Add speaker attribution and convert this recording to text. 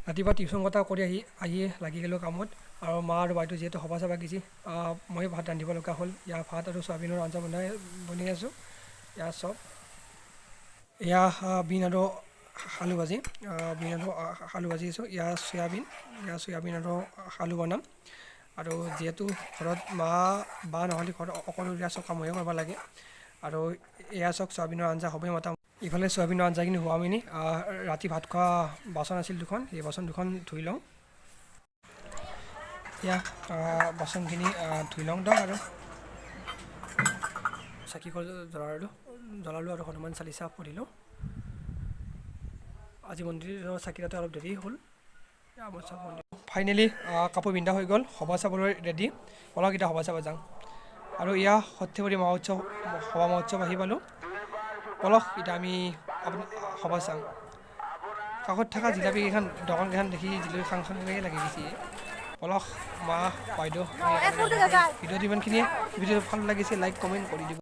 Speaker 1: ৰাতিপুৱা টিউশ্যন কথা কৰি আহি লাগি গ'লোঁ কামত আৰু মা আৰু বাইদেউ যিহেতু সভা চভা গিছি মই ভাত ৰান্ধিব লগা হ'ল ইয়াৰ ভাত আৰু চয়াবিনৰ আঞ্জা বনাই আছোঁ ইয়াৰ চব এয়া বিন আৰু আলু ভাজি আলু ভাজি আছোঁ ইয়াৰ চয়াবিন আৰু আলু বনাম আৰু যিহেতু ঘৰত বা নহ'লে ঘৰত অকলশৰীয়া চব কাম ময়ে কৰিব লাগে আৰু এয়া চব চয়াবিনৰ আঞ্জা হ'বই মাতা ইফালে চয়াবিনৰ আঞ্জাখিনি হোৱা মিনি ৰাতি ভাত খোৱা বাচন আছিল দুখন সেই বাচন দুখন ধুই লওঁ এয়া বাচনখিনি ধুই লওঁ দিয়ক আৰু চাকি জ্বলালোঁ আৰু হনুমান চালিচা পঢ়িলোঁ আজি মন্দিৰৰ চাকি তাতে অলপ দেৰি হ'ল ফাইনেলি কাপোৰ পিন্ধা হৈ গ'ল সভা চাবলৈ ৰেডি অলপ এতিয়া সভা চাব যাওঁ আৰু এয়া সৰ্থেবাৰী সভা মহোৎসৱ আহি পালোঁ অলপ এতিয়া আমি সভা চাওঁ কাষত থকা জিলাপিকেইখন দোকানকেইখন দেখি জিলাপি খাংখাংকৈ লাগি গৈছে পলস মা বাইদেউ ভিডিঅ'টো ইমানখিনিয়ে ভিডিঅ'টো ভাল লাগিছে লাইক কমেণ্ট কৰি দিব